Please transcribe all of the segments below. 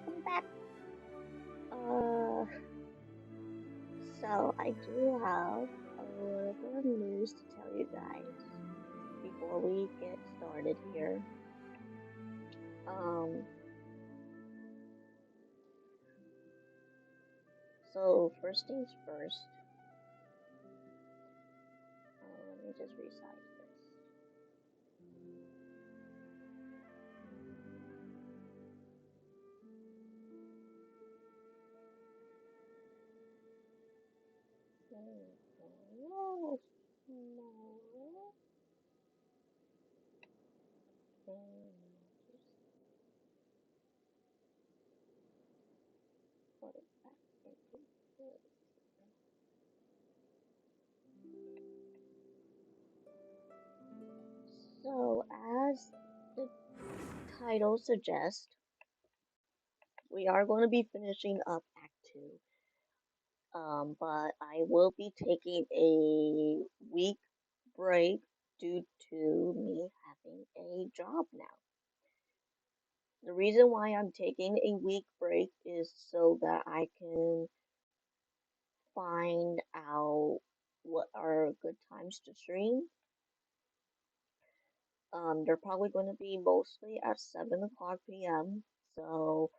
welcome back. Uh, so I do have a little bit of news to tell you guys before we get started here. Um, so first things first. Let me just resize this. No, no. Just put it back into this. So, as the title suggests, we are going to be finishing up Act 2. But I will be taking a week break due to me having a job now. The reason why I'm taking a week break is so that I can find out what are good times to stream. They're probably going to be mostly at 7 o'clock p.m. So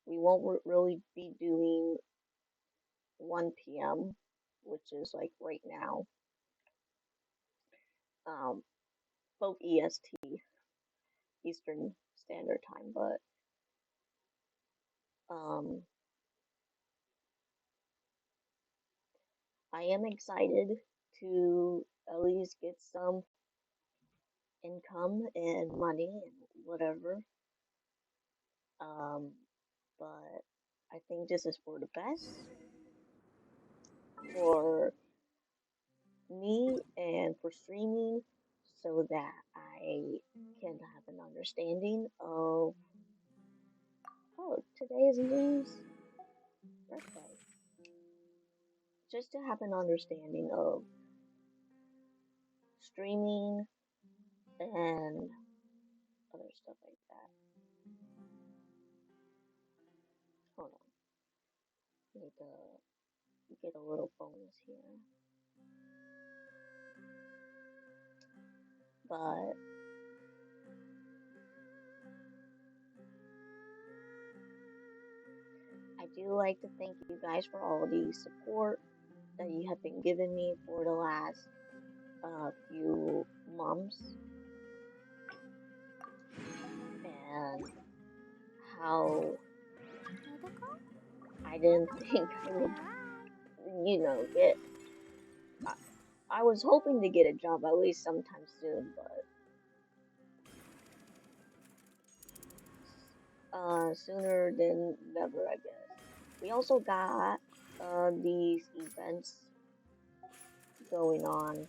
we won't really be doing 1 p.m., which is like right now. Um, both EST, Eastern Standard Time, but um, I am excited to at least get some income and money and whatever. Um, but I think this is for the best for me and for streaming so that I can have an understanding of, oh, today is Lou's birthday. Just to have an understanding of streaming and other stuff like that. Hold on. Need to get a little bonus here. But I do like to thank you guys for all the support that you have been giving me for the last few months and how I didn't think I would, get. I was hoping to get a job at least sometime soon, but sooner than never, I guess. We also got these events going on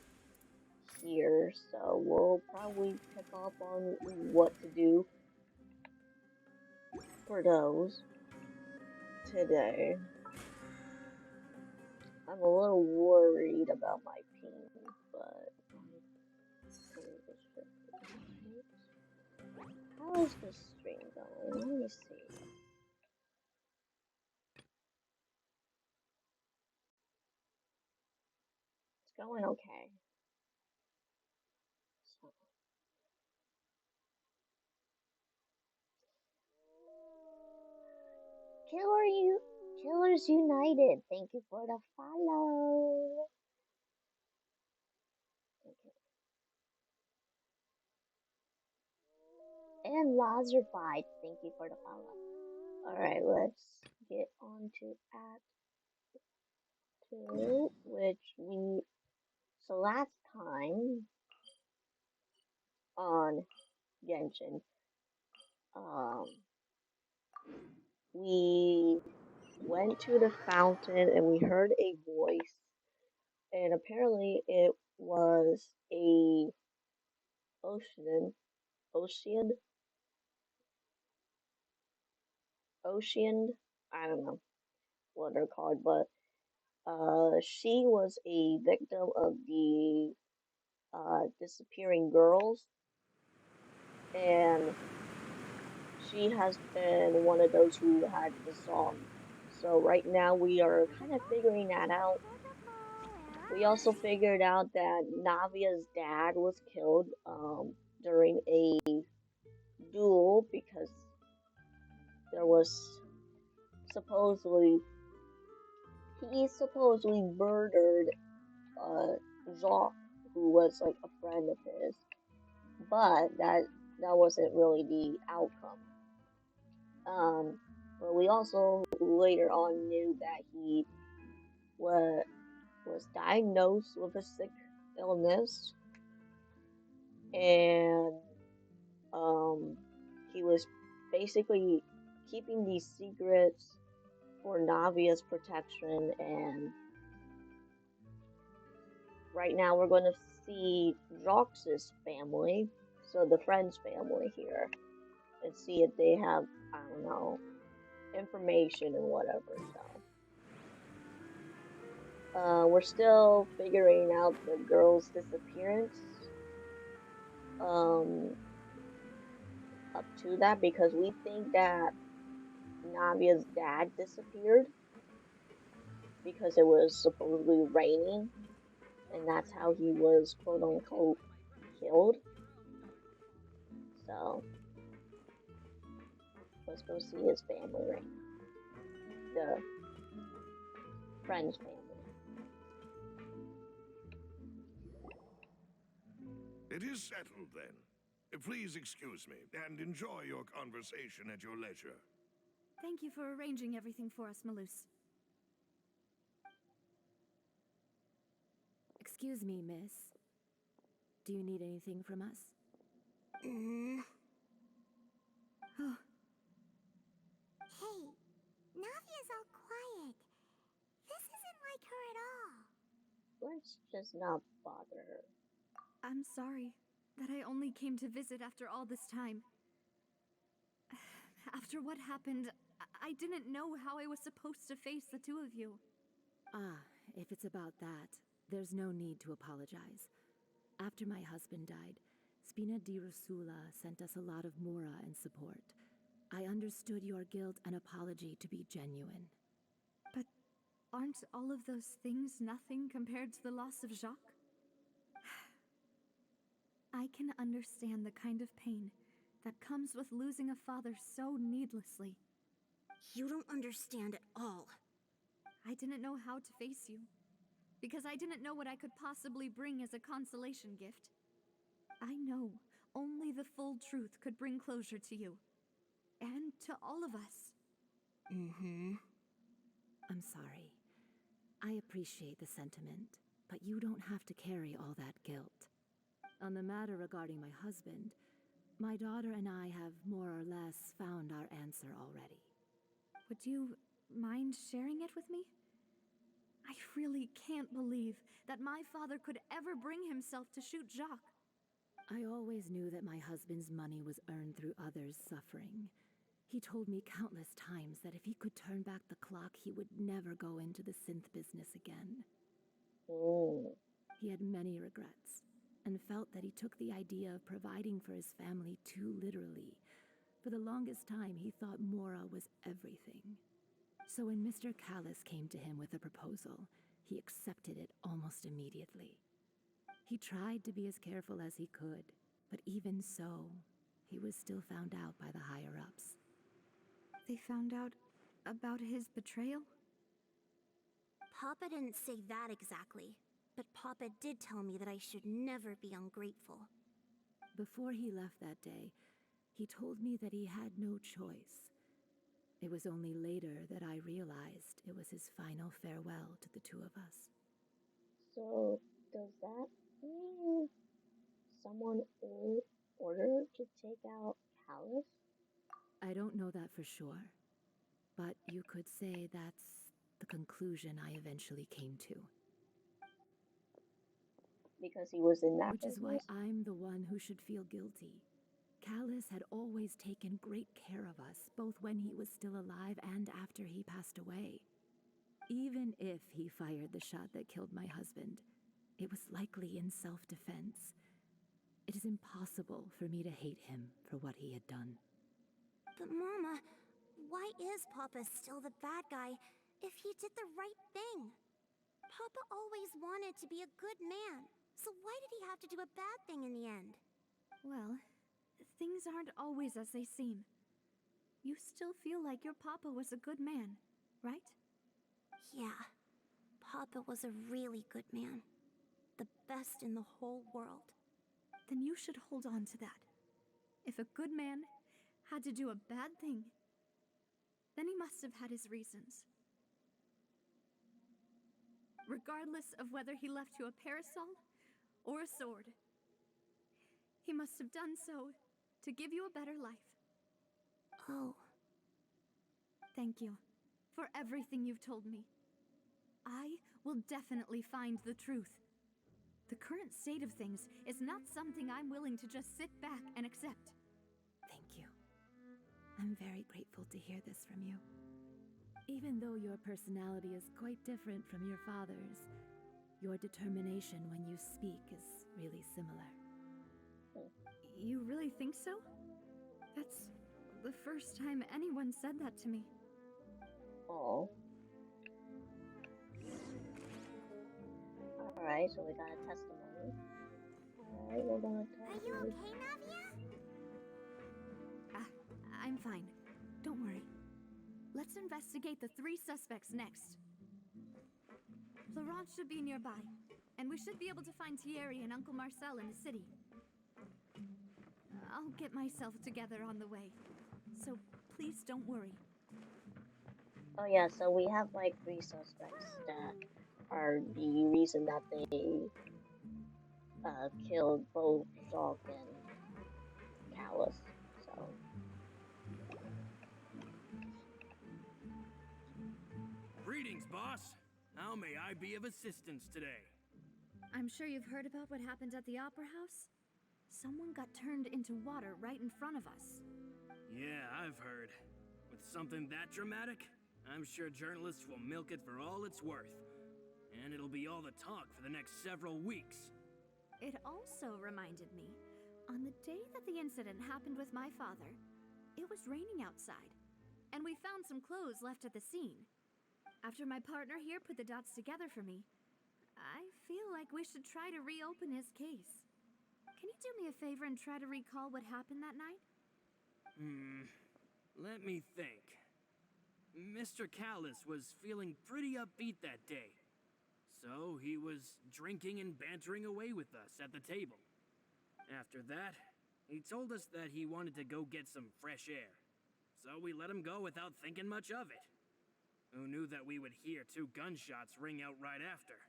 here, so we'll probably pick up on what to do for those today. I'm a little worried about my ping, but how is this stream going? Let me see. It's going okay. So, Killers United, thank you for the follow. Okay. And Lazarfied, thank you for the follow. Alright, let's get on to Act 2, so last time on Genshin, um, we went to the fountain and we heard a voice, and apparently it was a ocean, ocean, I don't know what they're called, but she was a victim of the disappearing girls, and she has been one of those who had the song. So right now we are kind of figuring that out. We also figured out that Navia's dad was killed during a duel because there was supposedly he supposedly murdered uh, Jacques, who was like a friend of his, but that wasn't really the outcome. But we also later on knew that he was diagnosed with a sick illness, and um, he was basically keeping these secrets for Navia's protection. And right now we're going to see Jacques' family, so the friend's family here, and see if they have, I don't know, information and whatever. So we're still figuring out the girl's disappearance um, up to that, because we think that Navia's dad disappeared because it was supposedly raining, and that's how he was quote unquote killed. So let's go see his family right now. The friend's family. It is settled then. Please excuse me and enjoy your conversation at your leisure. Thank you for arranging everything for us, Malus. Excuse me, miss. Do you need anything from us? Oh, Hey, Navia's all quiet. This isn't like her at all. Let's just not bother her. I'm sorry that I only came to visit after all this time. After what happened, I didn't know how I was supposed to face the two of you. Ah, if it's about that, there's no need to apologize. After my husband died, Spina di Rusula sent us a lot of mora and support. I understood your guilt and apology to be genuine. But aren't all of those things nothing compared to the loss of Jacques? I can understand the kind of pain that comes with losing a father so needlessly. You don't understand at all. I didn't know how to face you, because I didn't know what I could possibly bring as a consolation gift. I know only the full truth could bring closure to you, and to all of us. I'm sorry. I appreciate the sentiment, but you don't have to carry all that guilt. On the matter regarding my husband, my daughter and I have more or less found our answer already. Would you mind sharing it with me? I really can't believe that my father could ever bring himself to shoot Jacques. I always knew that my husband's money was earned through others' suffering. He told me countless times that if he could turn back the clock, he would never go into the synth business again. He had many regrets, and felt that he took the idea of providing for his family too literally. For the longest time, he thought Mora was everything. So when Mr. Callis came to him with a proposal, he accepted it almost immediately. He tried to be as careful as he could, but even so, he was still found out by the higher-ups. They found out about his betrayal? Papa didn't say that exactly, but Papa did tell me that I should never be ungrateful. Before he left that day, he told me that he had no choice. It was only later that I realized it was his final farewell to the two of us. So does that mean someone ordered to take out Callus? I don't know that for sure, but you could say that's the conclusion I eventually came to. Because he was in that Which is why business? I'm the one who should feel guilty. Callus had always taken great care of us, both when he was still alive and after he passed away. Even if he fired the shot that killed my husband, it was likely in self-defense. It is impossible for me to hate him for what he had done. But Mama, why is Papa still the bad guy if he did the right thing? Papa always wanted to be a good man, so why did he have to do a bad thing in the end? Well, things aren't always as they seem. You still feel like your papa was a good man, right? Yeah, Papa was a really good man. The best in the whole world. Then you should hold on to that. If a good man had to do a bad thing, then he must have had his reasons. Regardless of whether he left you a parasol or a sword, he must have done so to give you a better life. Oh. Thank you for everything you've told me. I will definitely find the truth. The current state of things is not something I'm willing to just sit back and accept. Thank you. I'm very grateful to hear this from you. Even though your personality is quite different from your father's, your determination when you speak is really similar. You really think so? That's the first time anyone said that to me. Oh. Alright, so we got a testimony. Alright, we're gonna talk. Are you okay, Navia? I'm fine. Don't worry. Let's investigate the 3 suspects next. Laurent should be nearby, and we should be able to find Thierry and Uncle Marcel in the city. I'll get myself together on the way, so please don't worry. Oh yeah, so we have like 3 suspects that are the reason that they killed both Jacques and Callus. So Greetings, boss. How may I be of assistance today? I'm sure you've heard about what happened at the Opera House? Someone got turned into water right in front of us. Yeah, I've heard. With something that dramatic, I'm sure journalists will milk it for all it's worth. And it'll be all the talk for the next several weeks. It also reminded me, on the day that the incident happened with my father, it was raining outside, and we found some clothes left at the scene. After my partner here put the dots together for me, I feel like we should try to reopen his case. Can you do me a favor and try to recall what happened that night? Let me think. Mr. Callus was feeling pretty upbeat that day. So he was drinking and bantering away with us at the table. After that, he told us that he wanted to go get some fresh air. So we let him go without thinking much of it. Who knew that we would hear 2 gunshots ring out right after?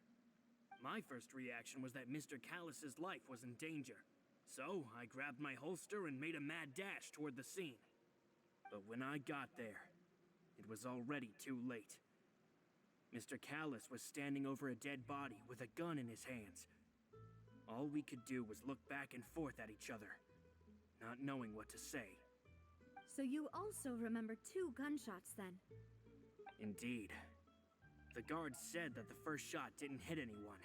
My first reaction was that Mr. Callus's life was in danger. So I grabbed my holster and made a mad dash toward the scene. But when I got there, it was already too late. Mr. Callus was standing over a dead body with a gun in his hands. All we could do was look back and forth at each other, not knowing what to say. So you also remember 2 gunshots then? Indeed. The guards said that the first shot didn't hit anyone,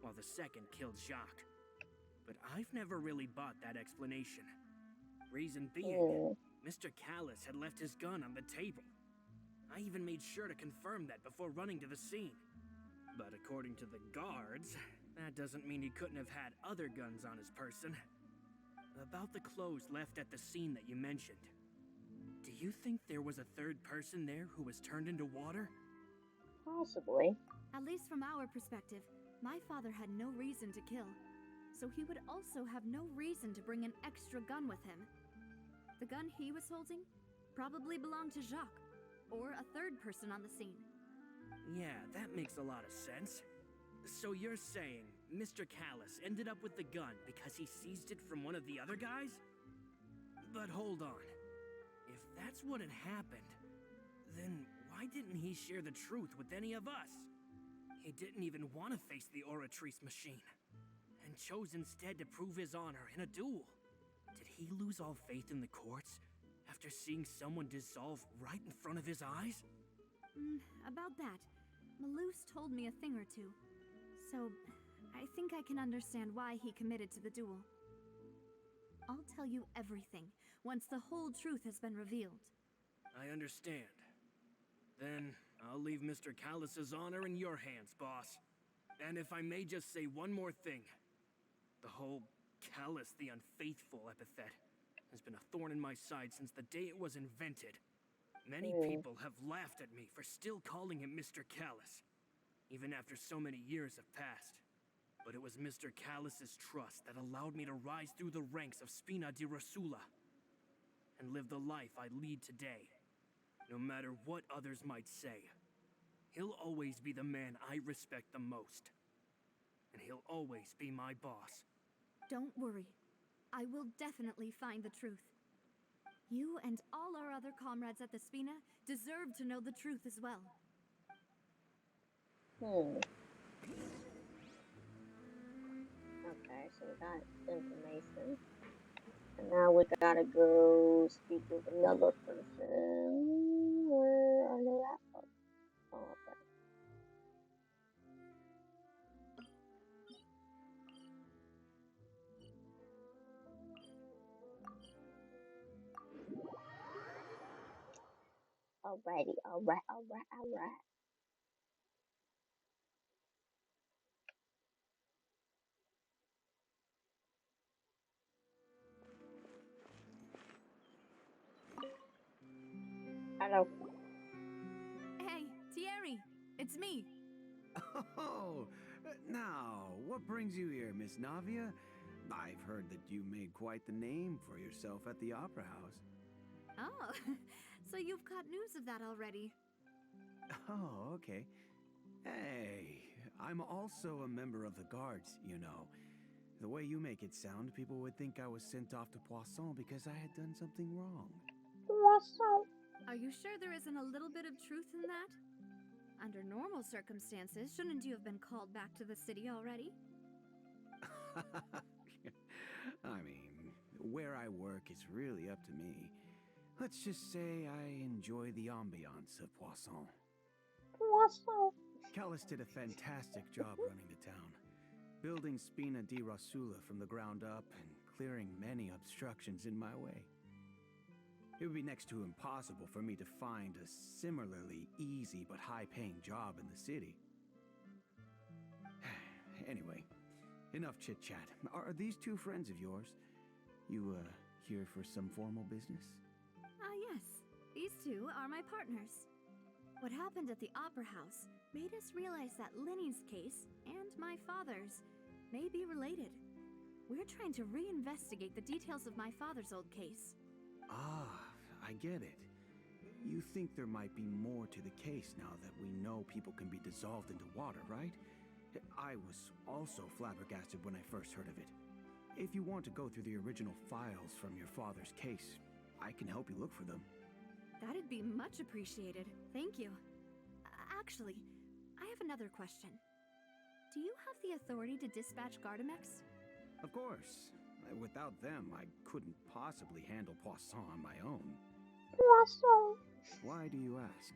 while the second killed Jacques. But I've never really bought that explanation. Reason being, Mr. Callus had left his gun on the table. I even made sure to confirm that before running to the scene. But according to the guards, that doesn't mean he couldn't have had other guns on his person. About the clothes left at the scene that you mentioned, do you think there was a 3rd person there who was turned into water? possibly. At least from our perspective, my father had no reason to kill. So he would also have no reason to bring an extra gun with him. The gun he was holding probably belonged to Jacques, or a 3rd person on the scene. Yeah, that makes a lot of sense. So you're saying Mr. Callus ended up with the gun because he seized it from one of the other guys? But hold on. If that's what had happened, then why didn't he share the truth with any of us? He didn't even want to face the Oratrice machine, and chose instead to prove his honor in a duel. Did he lose all faith in the courts after seeing someone dissolve right in front of his eyes? About that, Malouse told me a thing or two. So, I think I can understand why he committed to the duel. I'll tell you everything once the whole truth has been revealed. I understand. Then I'll leave Mr. Callus's honor in your hands, boss. And if I may just say one more thing. The whole Callus the Unfaithful epithet has been a thorn in my side since the day it was invented. Many people have laughed at me for still calling him Mr. Callus, even after so many years have passed. But it was Mr. Callus's trust that allowed me to rise through the ranks of Spina di Rosula and live the life I lead today. No matter what others might say, he'll always be the man I respect the most. And he'll always be my boss. Don't worry. I will definitely find the truth. You and all our other comrades at the Spina deserve to know the truth as well. Okay, so we got information. And now we gotta go speak with another person. Where are they at? Oh, okay. Alrighty, alright. Hello. Hey, Thierry! It's me! Oh, now, what brings you here, Miss Navia? I've heard that you made quite the name for yourself at the Opera House. Oh, so you've got news of that already. Oh, okay. Hey, I'm also a member of the guards, you know. The way you make it sound, people would think I was sent off to Poisson because I had done something wrong. QUASO. Are you sure there isn't a little bit of truth in that? Under normal circumstances, shouldn't you have been called back to the city already? I mean, where I work is really up to me. Let's just say I enjoy the ambiance of Poisson. QUASO. Callus did a fantastic job running the town, building Spina di Rosula from the ground up and clearing many obstructions in my way. It would be next to impossible for me to find a similarly easy but high-paying job in the city. Anyway, enough chit-chat. Are these two friends of yours? You, here for some formal business? Yes. These two are my partners. What happened at the Opera House made us realize that Linny's case and my father's may be related. We're trying to reinvestigate the details of my father's old case. Ah, I get it. You think there might be more to the case now that we know people can be dissolved into water, right? I was also flabbergasted when I first heard of it. If you want to go through the original files from your father's case, I can help you look for them. That'd be much appreciated. Thank you. Actually, I have another question. Do you have the authority to dispatch Gardamex? Of course. Without them, I couldn't possibly handle Poisson on my own. QUASO. Why do you ask?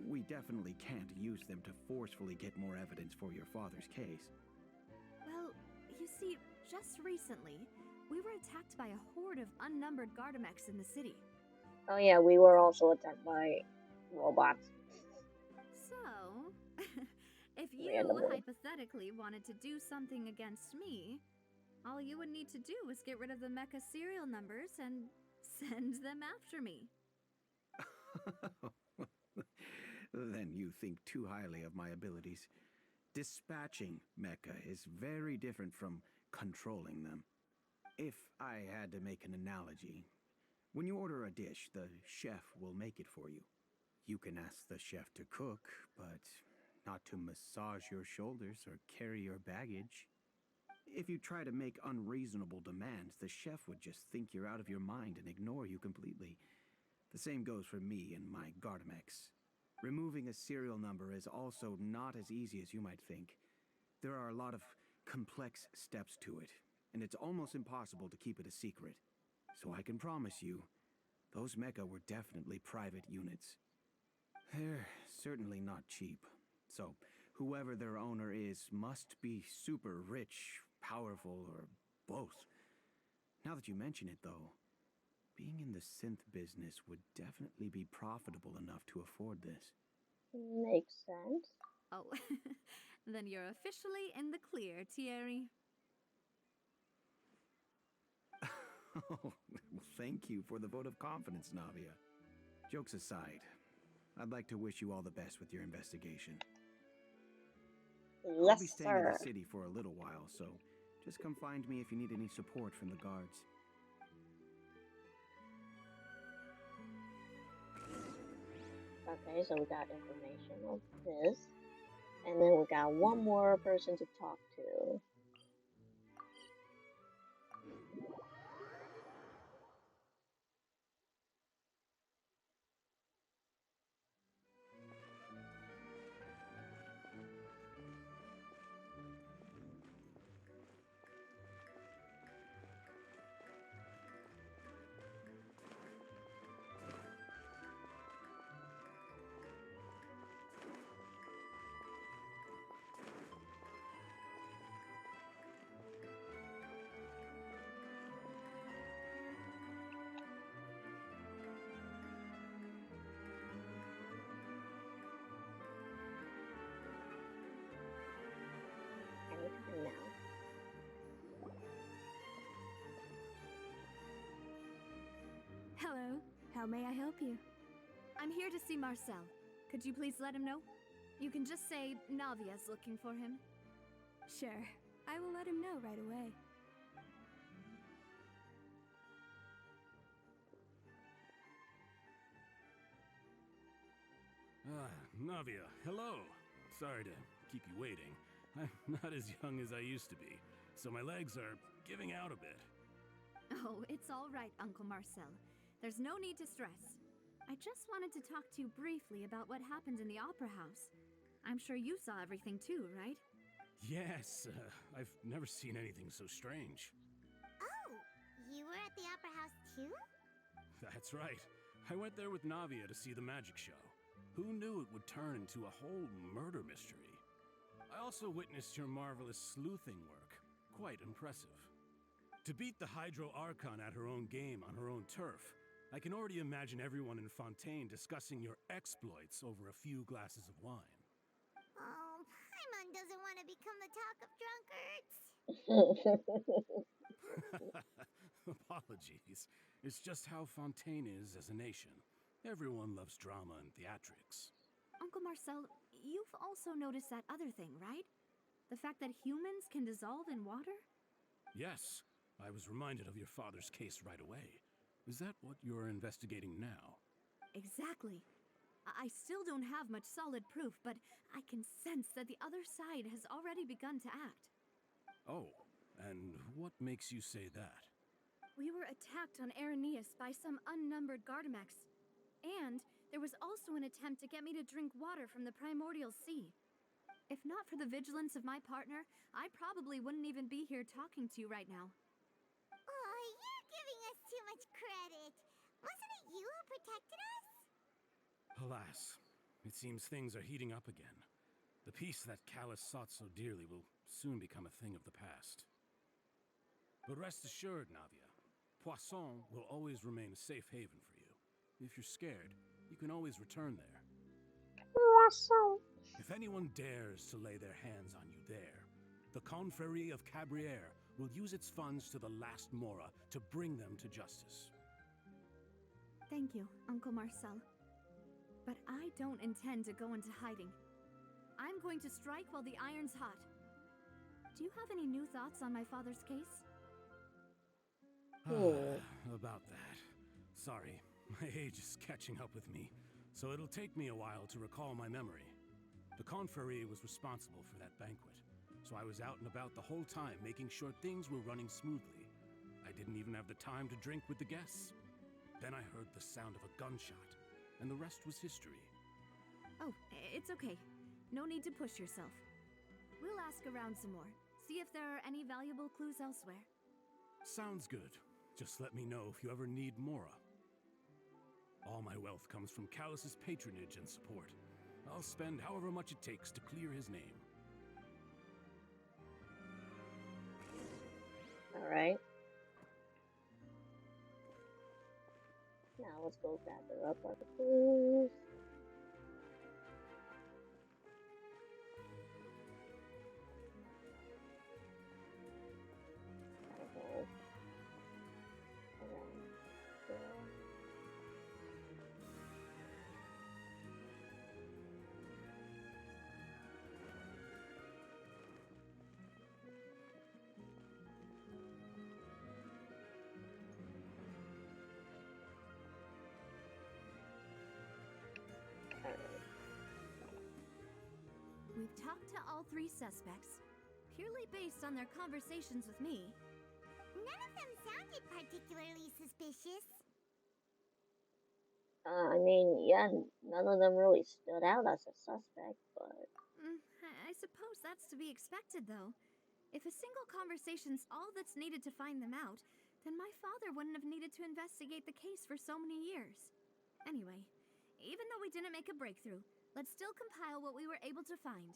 We definitely can't use them to forcefully get more evidence for your father's case. Well, you see, just recently, we were attacked by a horde of unnumbered Gardamex in the city. Oh yeah, we were also attacked by robots. So, if you Randomly. hypothetically wanted to do something against me, all you would need to do is get rid of the mecha serial numbers and send them after me. Then you think too highly of my abilities. Dispatching mecha is very different from controlling them. If I had to make an analogy, when you order a dish, the chef will make it for you. You can ask the chef to cook, but not to massage your shoulders or carry your baggage. If you try to make unreasonable demands, the chef would just think you're out of your mind and ignore you completely. The same goes for me and my Gardamex. Removing a serial number is also not as easy as you might think. There are a lot of complex steps to it, and it's almost impossible to keep it a secret. So I can promise you, those mecha were definitely private units. They're certainly not cheap. So, whoever their owner is must be super rich, powerful, or both. Now that you mention it, though, being in the synth business would definitely be profitable enough to afford this. Makes sense. Oh, then you're officially in the clear, Thierry. Oh, well, thank you for the vote of confidence, Navia. Jokes aside, I'd like to wish you all the best with your investigation. I'll be Yes, staying in sir. the city for a little while, so just come find me if you need any support from the guards. Okay, so we got information of this. And then we got one more person to talk to. Anytime now. Hello, how may I help you? I'm here to see Marcel. Could you please let him know? You can just say Navia's looking for him. Sure, I will let him know right away. Navia, hello. Sorry to keep you waiting. I'm not as young as I used to be, so my legs are giving out a bit. Oh, it's all right, Uncle Marcel. There's no need to stress. I just wanted to talk to you briefly about what happened in the Opera House. I'm sure you saw everything too, right? Yes, I've never seen anything so strange. Oh, you were at the Opera House too? That's right. I went there with Navia to see the magic show. Who knew it would turn into a whole murder mystery? I also witnessed your marvelous sleuthing work. Quite impressive. To beat the Hydro Archon at her own game on her own turf, I can already imagine everyone in Fontaine discussing your exploits over a few glasses of wine. Oh, Paimon doesn't want to become the talk of drunkards. Apologies. It's just how Fontaine is as a nation. Everyone loves drama and theatrics. Uncle Marcel, you've also noticed that other thing, right? The fact that humans can dissolve in water? Yes, I was reminded of your father's case right away. Is that what you're investigating now? Exactly. I still don't have much solid proof, but I can sense that the other side has already begun to act. Oh, and what makes you say that? We were attacked on Araneus by some unnumbered Gardamex. And there was also an attempt to get me to drink water from the primordial sea. If not for the vigilance of my partner, I probably wouldn't even be here talking to you right now. Oh, you're giving us too much credit. Wasn't it you who protected us? Alas, it seems things are heating up again. The peace that Callus sought so dearly will soon become a thing of the past. But rest assured, Navia, Poisson will always remain a safe haven for you. If you're scared, you can always return there. QUASO. If anyone dares to lay their hands on you there, the Confrérie of Cabrières will use its funds to the last Mora to bring them to justice. Thank you, Uncle Marcel. But I don't intend to go into hiding. I'm going to strike while the iron's hot. Do you have any new thoughts on my father's case? About that. Sorry, my age is catching up with me, so it'll take me a while to recall my memory. The Confrérie was responsible for that banquet, so I was out and about the whole time making sure things were running smoothly. I didn't even have the time to drink with the guests. Then I heard the sound of a gunshot, and the rest was history. Oh, it's okay. No need to push yourself. We'll ask around some more, see if there are any valuable clues elsewhere. Sounds good. Just let me know if you ever need Mora. All my wealth comes from Callus's patronage and support. I'll spend however much it takes to clear his name. Alright. Now let's go gather up our clues. Gotta go around there. We've talked to all three suspects, purely based on their conversations with me. None of them sounded particularly suspicious. I mean, yeah, none of them really stood out as a suspect, but I suppose that's to be expected, though. If a single conversation's all that's needed to find them out, then my father wouldn't have needed to investigate the case for so many years. Anyway, even though we didn't make a breakthrough, let's still compile what we were able to find.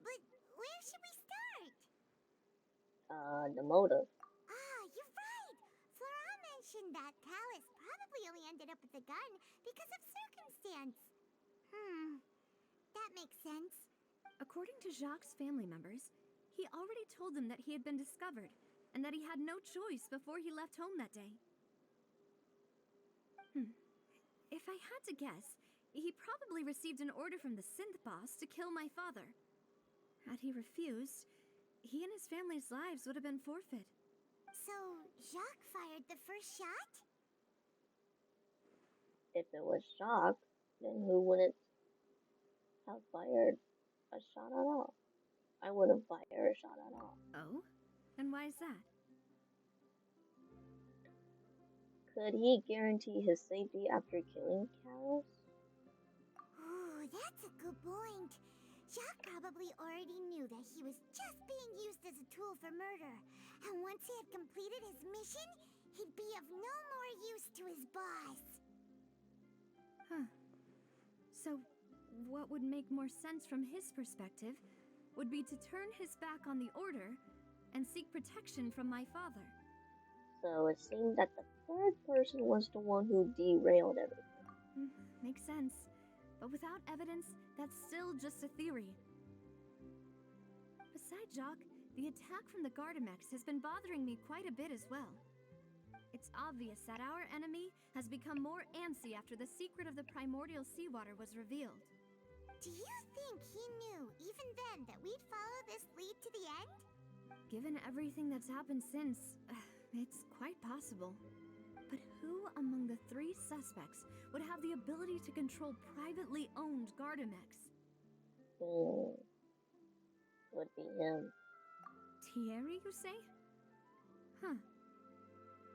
But where should we start? the motive. Ah, you're right! Flora mentioned that Callus probably only ended up with the gun because of circumstance. That makes sense. According to Jacques' family members, he already told them that he had been discovered, and that he had no choice before he left home that day. If I had to guess, he probably received an order from the synth boss to kill my father. Had he refused, he and his family's lives would have been forfeit. So, Jacques fired the first shot? If it was Shock, then who wouldn't have fired a shot at all? I wouldn't fire a shot at all. Oh? And why is that? Could he guarantee his safety after killing Callus? Ooh, that's a good point. Jacques probably already knew that he was just being used as a tool for murder. And once he had completed his mission, he'd be of no more use to his boss. So, what would make more sense from his perspective would be to turn his back on the order and seek protection from my father. So it seemed that the third person was the one who derailed everything. Makes sense. But without evidence, that's still just a theory. Besides Jacques, the attack from the Gardamex has been bothering me quite a bit as well. It's obvious that our enemy has become more antsy after the secret of the primordial seawater was revealed. Do you think he knew, even then, that we'd follow this lead to the end? Given everything that's happened since, it's quite possible. But who among the three suspects would have the ability to control privately owned Gardamex? Would be him. Thierry, you say?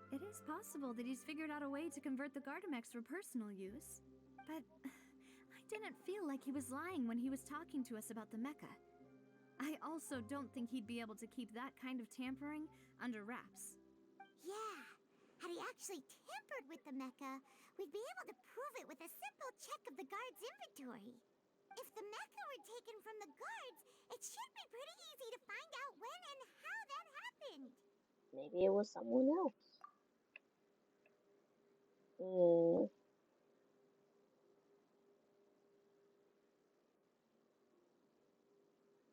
It is possible that he's figured out a way to convert the Gardamex for personal use. But I didn't feel like he was lying when he was talking to us about the mecha. I also don't think he'd be able to keep that kind of tampering under wraps. Yeah, had he actually tampered with the mecha, we'd be able to prove it with a simple check of the guard's inventory. If the mecha were taken from the guards, it should be pretty easy to find out when and how that happened. Maybe it was someone else.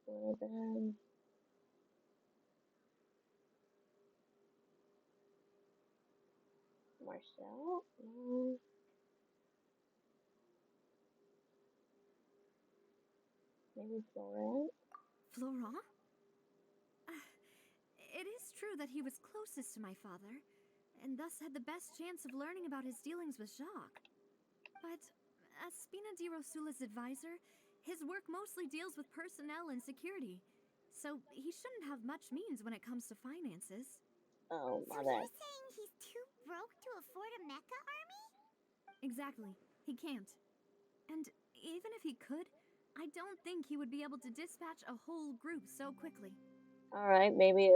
Well then, Marcel? No. Maybe Florent? Florent? It is true that he was closest to my father, and thus had the best chance of learning about his dealings with Jacques. But as Spina di Rosula's advisor, his work mostly deals with personnel and security, so he shouldn't have much means when it comes to finances. Oh, So my bad. you're saying he's too broke to afford a mecha army? Exactly. He can't. And even if he could, I don't think he would be able to dispatch a whole group so quickly. Alright, maybe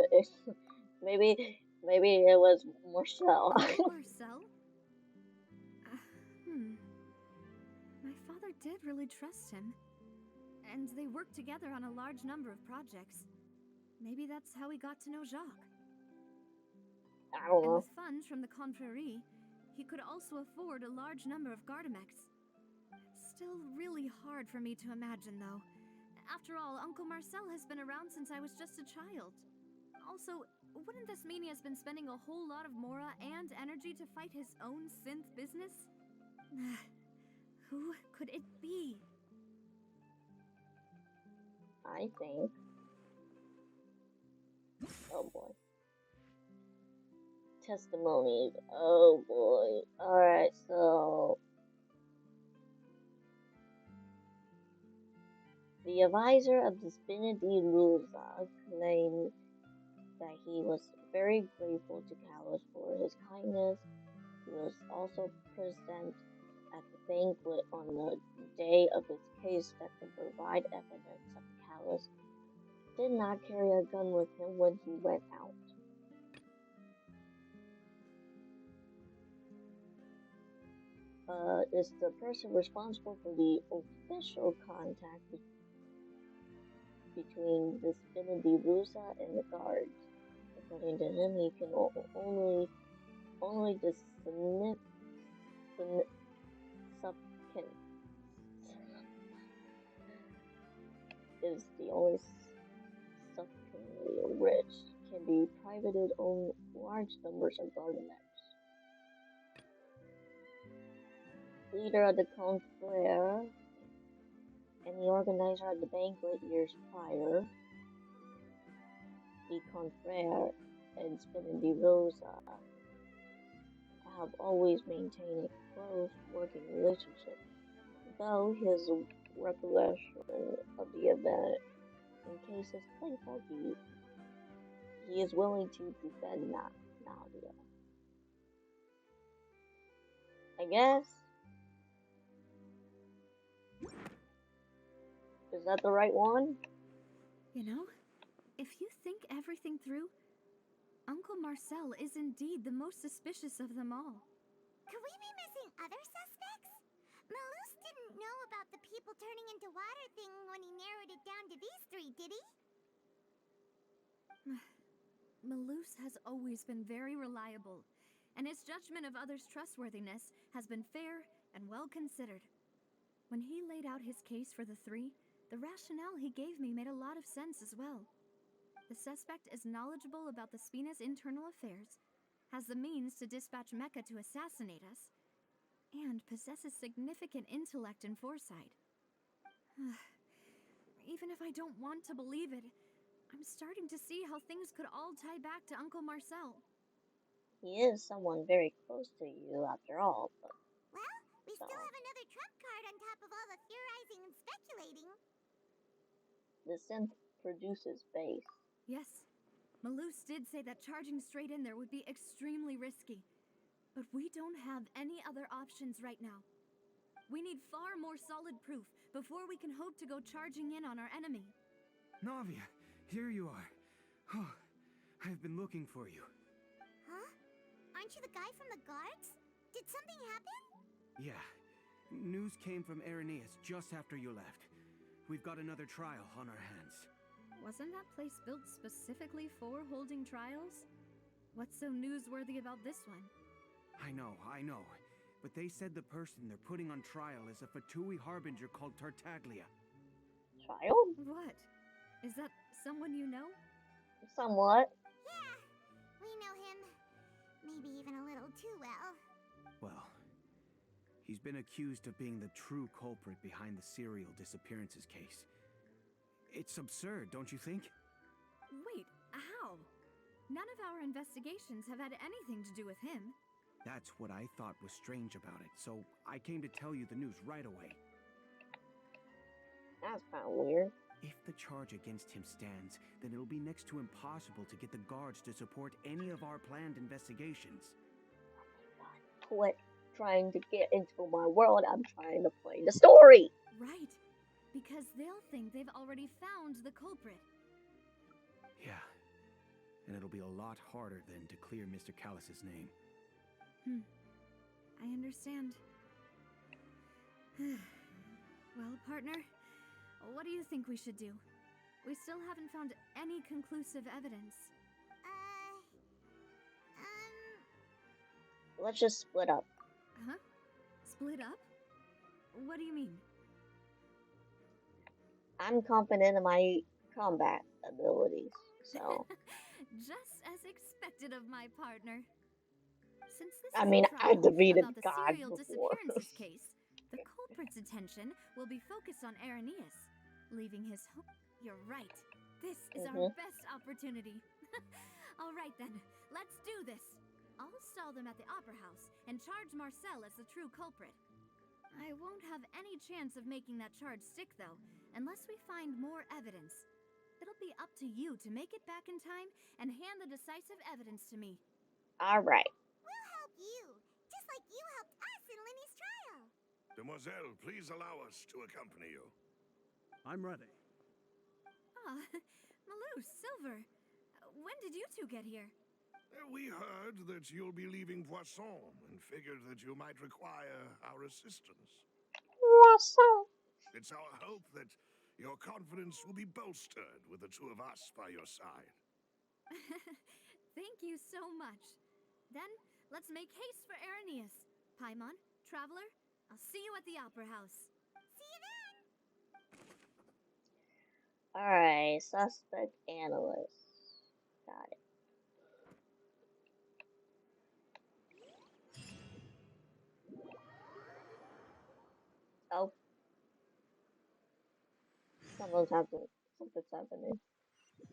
maybe it was Marcel. Marcel? My father did really trust him. And they worked together on a large number of projects. Maybe that's how he got to know Jacques. I don't And know. with funds from the Confrérie, he could also afford a large number of Gardamex. Still really hard for me to imagine, though. After all, Uncle Marcel has been around since I was just a child. Also, wouldn't this mean he has been spending a whole lot of Mora and energy to fight his own synth business? Who could it be? I think. Oh boy. Testimonies. Oh boy. Alright, so. The advisor of the Spinady Luza claimed that he was very grateful to Callus for his kindness. He was also present at the banquet on the day of his case that could provide evidence that Callus did not carry a gun with him when he went out. Is the person responsible for the official contact between the Spinady Rusa and the guards. According to him, he can only the is the only sufficiently rich can be privated own large numbers of Gardamex. Leader of the Confrere and the organizer of the banquet years prior, the Confrere and Spinady Rosa have always maintained a close working relationship, though his recollection of the event in case is quite foggy. He is willing to defend Nadia. I guess. Is that the right one? You know, if you think everything through, Uncle Marcel is indeed the most suspicious of them all. Could we be missing other suspects? Malus didn't know about the people turning into water thing when he narrowed it down to these three, did he? Malus has always been very reliable, and his judgment of others' trustworthiness has been fair and well considered. When he laid out his case for the three, the rationale he gave me made a lot of sense as well. The suspect is knowledgeable about the Spina's internal affairs, has the means to dispatch Mecha to assassinate us, and possesses significant intellect and foresight. Even if I don't want to believe it, I'm starting to see how things could all tie back to Uncle Marcel. He is someone very close to you after all, but... Well, we still have another trump card on top of all the theorizing and speculating. The synth produces base. Yes, Malus did say that charging straight in there would be extremely risky. But we don't have any other options right now. We need far more solid proof before we can hope to go charging in on our enemy. Navia, here you are. Oh, I've been looking for you. Huh? Aren't you the guy from the guards? Did something happen? Yeah. News came from Irenaeus just after you left. We've got another trial on our hands. Wasn't that place built specifically for holding trials? What's so newsworthy about this one? I know. But they said the person they're putting on trial is a Fatui harbinger called Tartaglia. Trial? What? Is that someone you know? Somewhat. Yeah, we know him. Maybe even a little too well. Well, he's been accused of being the true culprit behind the serial disappearances case. It's absurd, don't you think? Wait, how? None of our investigations have had anything to do with him. That's what I thought was strange about it, so I came to tell you the news right away. That's kind of weird. If the charge against him stands, then it'll be next to impossible to get the guards to support any of our planned investigations. Quit trying to get into my world. I'm trying to play the story. Right, because they'll think they've already found the culprit. Yeah, and it'll be a lot harder then to clear Mr. Callus's name. I understand. Well, partner, what do you think we should do? We still haven't found any conclusive evidence. let's just split up. Huh? Split up? What do you mean? I'm confident in my combat abilities, so Just as expected of my partner. Since this I is mean a I trial defeated about the God serial before. disappearances case, the culprit's attention will be focused on Irenaeus, leaving his home. You're right. This is our best opportunity. All right then, let's do this. I'll stall them at the Opera House and charge Marcel as the true culprit. I won't have any chance of making that charge stick, though, unless we find more evidence. It'll be up to you to make it back in time and hand the decisive evidence to me. Alright. We'll help you, just like you helped us in Linny's trial. Demoiselle, please allow us to accompany you. I'm ready. Ah, Malou, Silver. When did you two get here? We heard that you'll be leaving Poisson and figured that you might require our assistance. It's our hope that your confidence will be bolstered with the two of us by your side. Thank you so much. Then, let's make haste for Irenaeus. Paimon, Traveler, I'll see you at the Opera House. See you then! Alright, suspect analyst. Got it. Oh. Something's happening.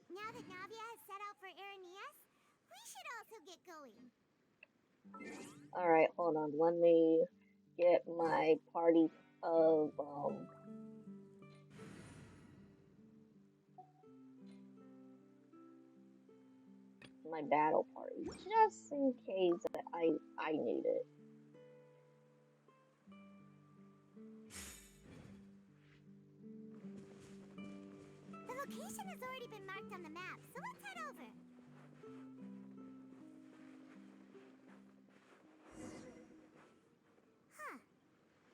Now that Navia has set out for Irenaeus, we should also get going. Alright, hold on. Let me get my party of, my battle party, just in case that I need it. The location has already been marked on the map, so let's head over. Huh.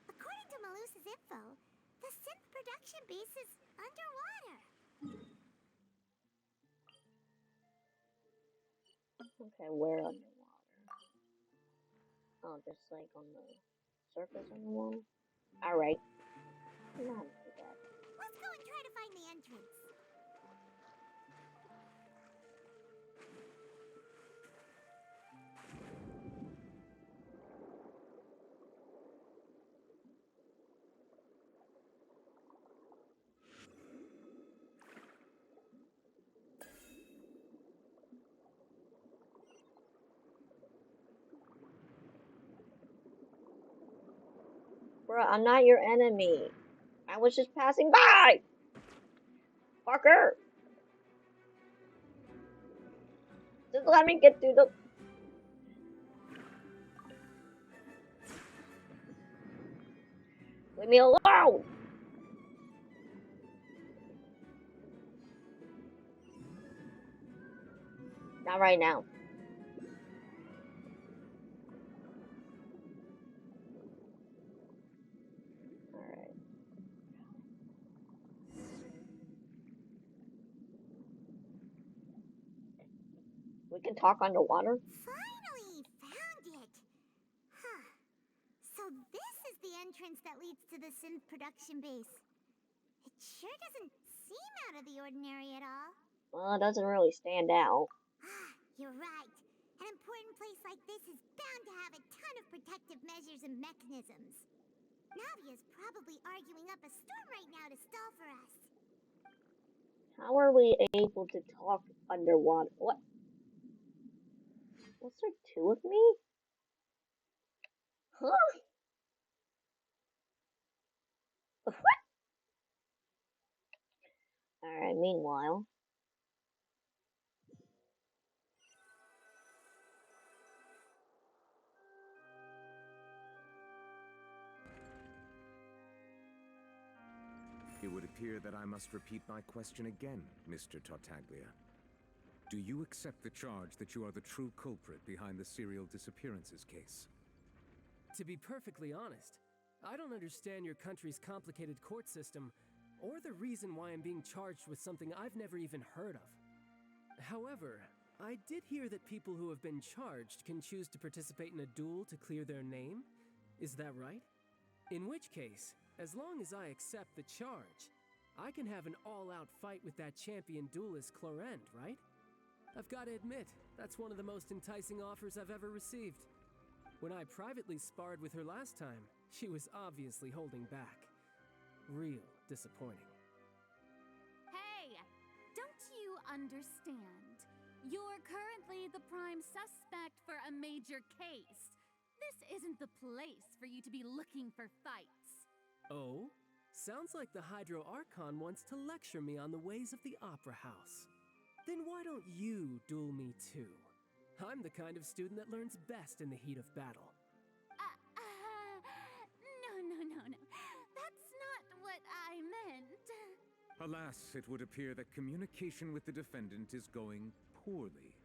According to Malus's info, the synth production base is underwater. Okay, where underwater? Oh, just like on the surface on the wall? Alright. I'm not gonna do that. Let's go and try to find the entrance. Bro, I'm not your enemy. I was just passing by! Fucker! Just let me get through the... Leave me alone! Not right now. Alright. We can talk underwater? Finally found it! Huh. So this is the entrance that leads to the synth production base. It sure doesn't seem out of the ordinary at all. Well, it doesn't really stand out. Ah, you're right. An important place like this is bound to have a ton of protective measures and mechanisms. Navia's probably arguing up a storm right now to stall for us. How are we able to talk underwater? What? Was there two of me? Huh? What? Alright, meanwhile. It would appear that I must repeat my question again, Mr. Tartaglia. Do you accept the charge that you are the true culprit behind the serial disappearances case? To be perfectly honest, I don't understand your country's complicated court system, or the reason why I'm being charged with something I've never even heard of. However, I did hear that people who have been charged can choose to participate in a duel to clear their name. Is that right? In which case, as long as I accept the charge, I can have an all-out fight with that champion duelist Clorend, right? I've got to admit, that's one of the most enticing offers I've ever received. When I privately sparred with her last time, she was obviously holding back. Real disappointing. Hey! Don't you understand? You're currently the prime suspect for a major case. This isn't the place for you to be looking for fights. Oh? Sounds like the Hydro Archon wants to lecture me on the ways of the Opera House. Then why don't you duel me too? I'm the kind of student that learns best in the heat of battle. No. That's not what I meant. Alas, it would appear that communication with the defendant is going poorly,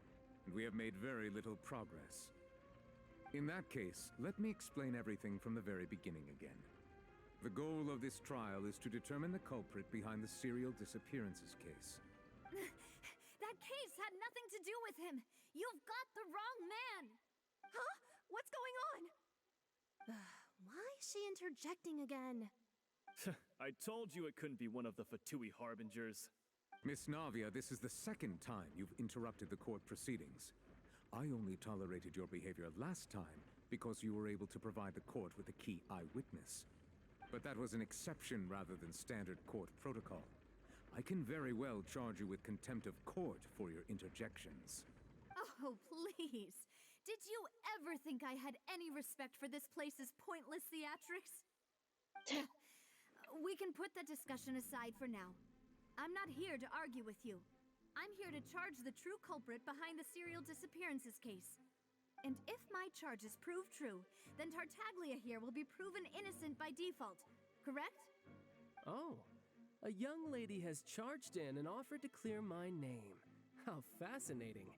and we have made very little progress. In that case, let me explain everything from the very beginning again. The goal of this trial is to determine the culprit behind the serial disappearances case. That case had nothing to do with him! You've got the wrong man! Huh? What's going on? Why is she interjecting again? I told you it couldn't be one of the Fatui Harbingers. Miss Navia, this is the second time you've interrupted the court proceedings. I only tolerated your behavior last time because you were able to provide the court with a key eyewitness. But that was an exception rather than standard court protocol. I can very well charge you with contempt of court for your interjections. Oh, please. Did you ever think I had any respect for this place's pointless theatrics? We can put that discussion aside for now. I'm not here to argue with you. I'm here to charge the true culprit behind the serial disappearances case. And if my charges prove true, then Tartaglia here will be proven innocent by default, correct? Oh, a young lady has charged in and offered to clear my name. How fascinating.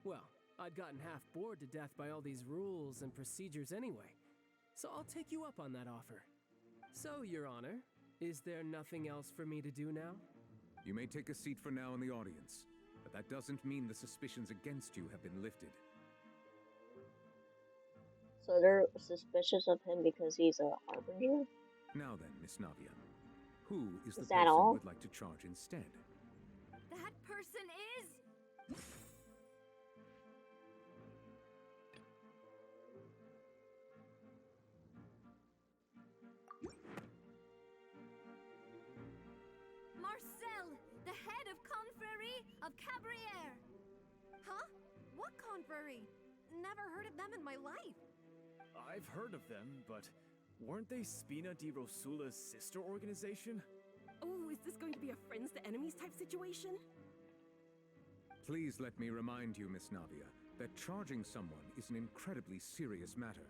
Well, I'd gotten half bored to death by all these rules and procedures anyway, so I'll take you up on that offer. So, Your Honor, is there nothing else for me to do now? You may take a seat for now in the audience, but that doesn't mean the suspicions against you have been lifted. So they're suspicious of him because he's a harbinger? Now then, Miss Navia, who is the Is person that all? you would like to charge instead? That person is... Marcel, the head of Confrérie of Cabriere. Huh? What Confrérie? Never heard of them in my life. I've heard of them, but weren't they Spina di Rosula's sister organization? Oh, is this going to be a friends to enemies type situation? Please let me remind you, Miss Navia, that charging someone is an incredibly serious matter.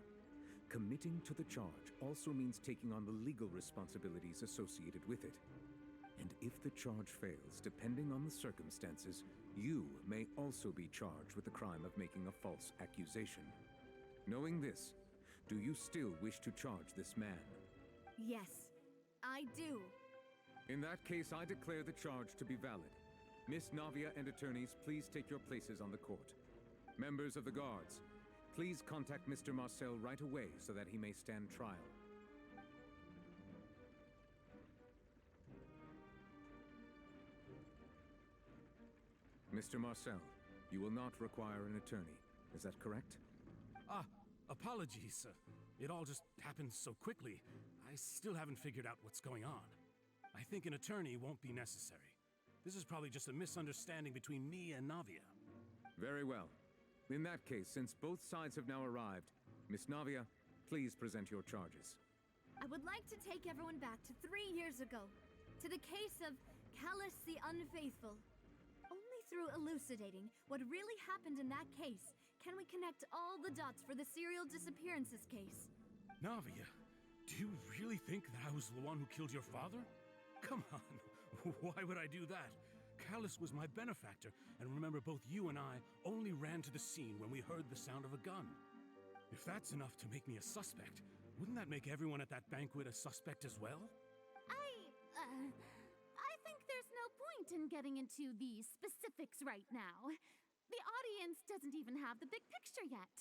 Committing to the charge also means taking on the legal responsibilities associated with it. And if the charge fails, depending on the circumstances, you may also be charged with the crime of making a false accusation. Knowing this, do you still wish to charge this man? Yes, I do. In that case, I declare the charge to be valid. Miss Navia and attorneys, please take your places on the court. Members of the guards, please contact Mr. Marcel right away so that he may stand trial. Mr. Marcel, you will not require an attorney. Is that correct? Apologies. It all just happened so quickly. I still haven't figured out what's going on. I think an attorney won't be necessary. This is probably just a misunderstanding between me and Navia. Very well. In that case, since both sides have now arrived, Miss Navia, please present your charges. I would like to take everyone back to 3 years ago, to the case of Callus the Unfaithful. Only through elucidating what really happened in that case can we connect all the dots for the serial disappearances case. Navia, do you really think that I was the one who killed your father? Come on, why would I do that? Callus was my benefactor, and remember both you and I only ran to the scene when we heard the sound of a gun. If that's enough to make me a suspect, wouldn't that make everyone at that banquet a suspect as well? I think there's no point in getting into the specifics right now. The audience doesn't even have the big picture yet.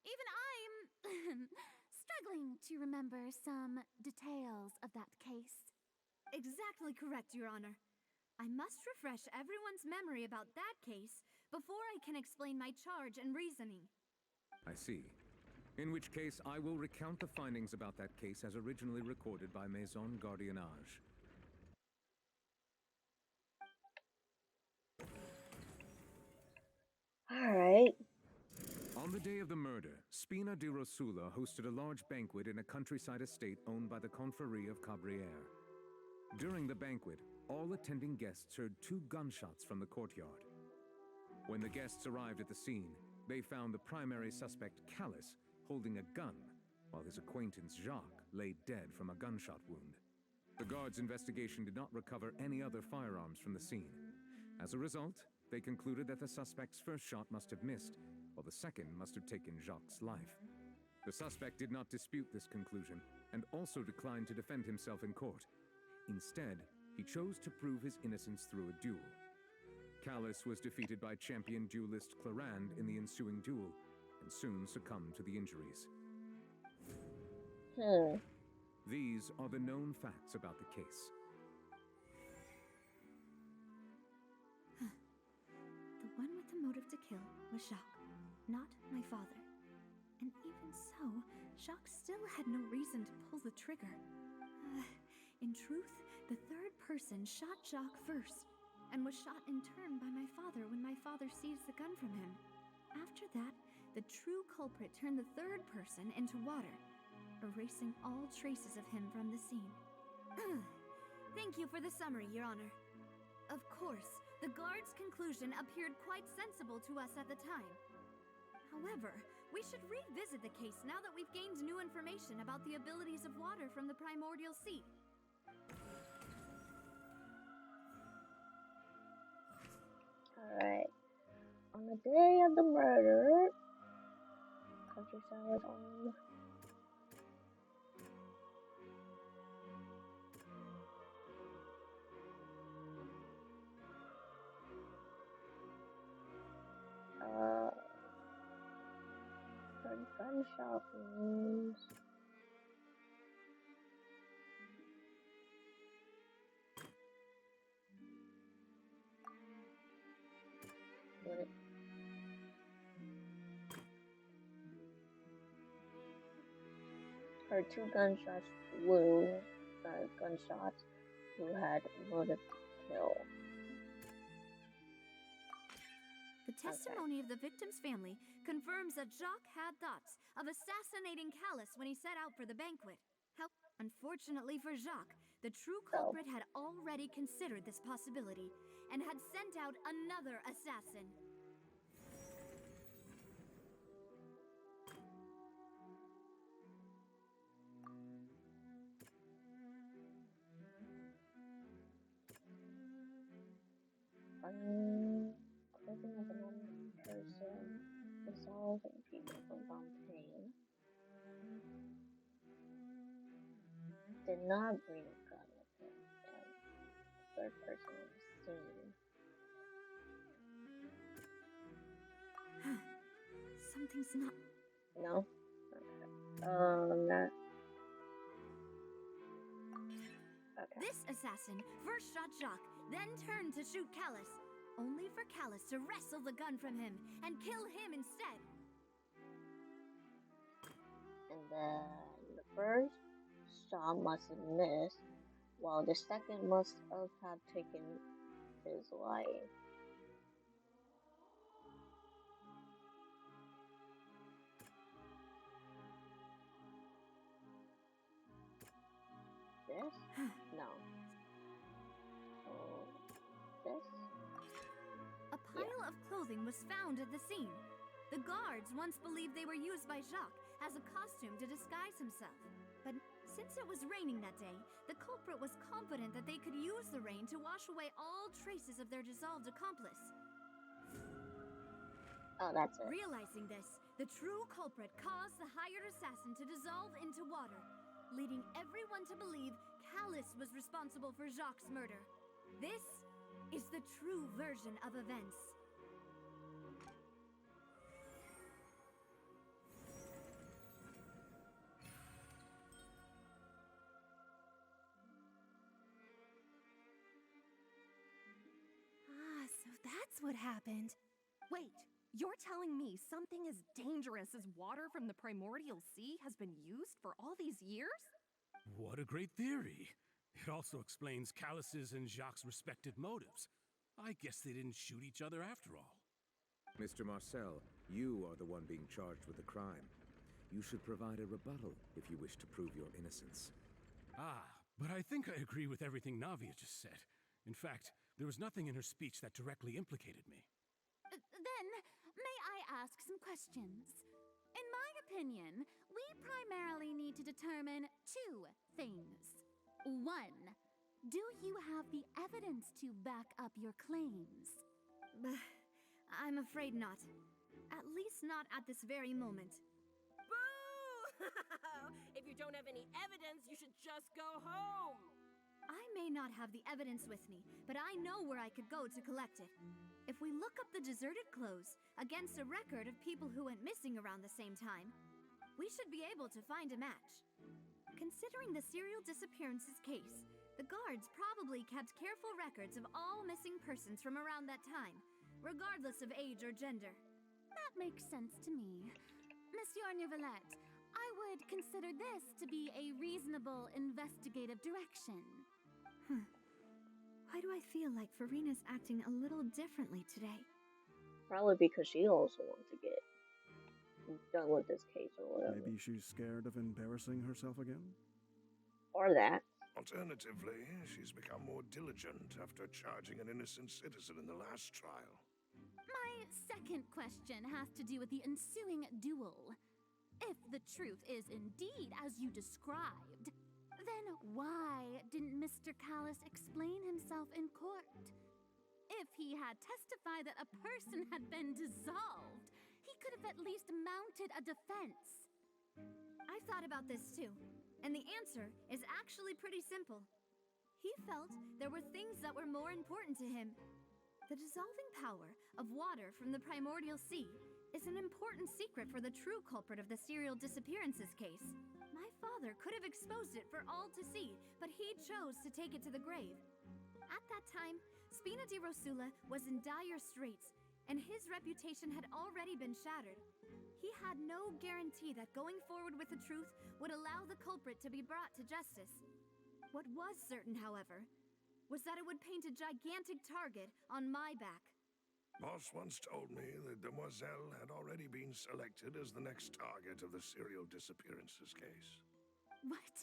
Even I'm struggling to remember some details of that case. Exactly correct, Your Honor. I must refresh everyone's memory about that case before I can explain my charge and reasoning. I see. In which case, I will recount the findings about that case as originally recorded by Maison Gardiennage. Alright. On the day of the murder, Spina di Rosula hosted a large banquet in a countryside estate owned by the Confrérie of Cabrières. During the banquet, all attending guests heard 2 gunshots from the courtyard. When the guests arrived at the scene, they found the primary suspect, Callus, holding a gun, while his acquaintance Jacques lay dead from a gunshot wound. The guards' investigation did not recover any other firearms from the scene. As a result, they concluded that the suspect's first shot must have missed, while the second must have taken Jacques' life. The suspect did not dispute this conclusion, and also declined to defend himself in court. Instead, he chose to prove his innocence through a duel. Callus was defeated by champion duelist Clarand in the ensuing duel, and soon succumbed to the injuries. These are the known facts about the case. The one with the motive to kill was Jacques, not my father. And even so, Jacques still had no reason to pull the trigger. In truth, the third person shot Jacques first, and was shot in turn by my father when my father seized the gun from him. After that, the true culprit turned the third person into water, erasing all traces of him from the scene. Thank you for the summary, Your Honor. Of course, the guard's conclusion appeared quite sensible to us at the time. However, we should revisit the case now that we've gained new information about the abilities of water from the primordial sea. Alright. On the day of the murder, countryside was on. Gunshot wounds. What? Her 2 gunshots gunshots who had motive to kill. The testimony of the victim's family confirms that Jacques had thoughts of assassinating Callus when he set out for the banquet. Unfortunately for Jacques, the true culprit had already considered this possibility and had sent out another assassin. Clothing of an unknown person, dissolving people from Fontaine. Did not bring a gun with him, and the third person on the scene. Something's not... No? Okay. Okay. This assassin first shot Jacques, then turned to shoot Callus, only for Callus to wrestle the gun from him and kill him instead. And then the first shot must have missed, while the second must have taken his life. This? No. This? A pile of clothing was found at the scene. The guards once believed they were used by Jacques as a costume to disguise himself. But since it was raining that day, the culprit was confident that they could use the rain to wash away all traces of their dissolved accomplice. Oh, that's it. Realizing this, the true culprit caused the hired assassin to dissolve into water, leading everyone to believe Callus was responsible for Jacques' murder. This is the true version of events. happened. Wait, you're telling me something as dangerous as water from the primordial sea has been used for all these years? What a great theory. It also explains Callus's and Jacques' respective motives. I guess they didn't shoot each other after all. Mr. Marcel, you are the one being charged with the crime. You should provide a rebuttal if you wish to prove your innocence. Ah, but I think I agree with everything Navia just said. In fact, there was nothing in her speech that directly implicated me. Then, may I ask some questions? In my opinion, we primarily need to determine two things. One, do you have the evidence to back up your claims? I'm afraid not. At least not at this very moment. Boo! If you don't have any evidence, you should just go home! I may not have the evidence with me, but I know where I could go to collect it. If we look up the deserted clothes against a record of people who went missing around the same time, we should be able to find a match. Considering the serial disappearances case, the guards probably kept careful records of all missing persons from around that time, regardless of age or gender. That makes sense to me. Monsieur Neuvillette, I would consider this to be a reasonable investigative direction. Why do I feel like Farina's acting a little differently today? Probably because she also wants to get done with this case or whatever. Maybe she's scared of embarrassing herself again? Or that. Alternatively, she's become more diligent after charging an innocent citizen in the last trial. My second question has to do with the ensuing duel. If the truth is indeed as you described, then why didn't Mr. Callus explain himself in court? If he had testified that a person had been dissolved, he could have at least mounted a defense. I've thought about this too, and the answer is actually pretty simple. He felt there were things that were more important to him. The dissolving power of water from the primordial sea is an important secret for the true culprit of the serial disappearances case. My father could have exposed it for all to see, but he chose to take it to the grave. At that time, Spina di Rosula was in dire straits, and his reputation had already been shattered. He had no guarantee that going forward with the truth would allow the culprit to be brought to justice. What was certain, however, was that it would paint a gigantic target on my back. Boss once told me that Demoiselle had already been selected as the next target of the serial disappearances case. What?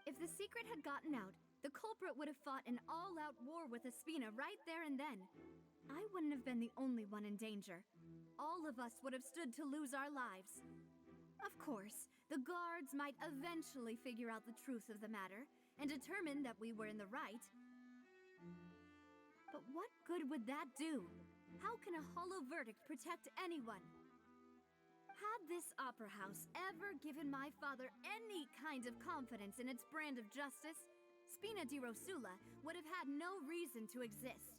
If the secret had gotten out, the culprit would have fought an all-out war with Espina right there and then. I wouldn't have been the only one in danger. All of us would have stood to lose our lives. Of course, the guards might eventually figure out the truth of the matter and determine that we were in the right. But what good would that do? How can a hollow verdict protect anyone? Had this opera house ever given my father any kind of confidence in its brand of justice, Spina di Rosula would have had no reason to exist.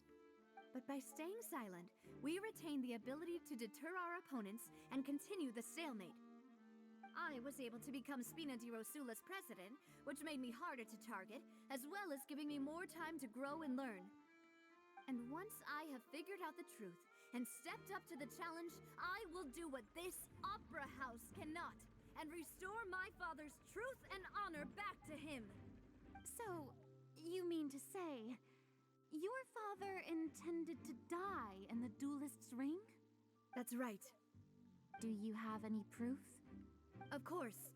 But by staying silent, we retain the ability to deter our opponents and continue the stalemate. I was able to become Spina di Rosula's president, which made me harder to target, as well as giving me more time to grow and learn. And once I have figured out the truth and stepped up to the challenge, I will do what this opera house cannot, and restore my father's truth and honor back to him. So, you mean to say, your father intended to die in the duelist's ring? That's right. Do you have any proof? Of course.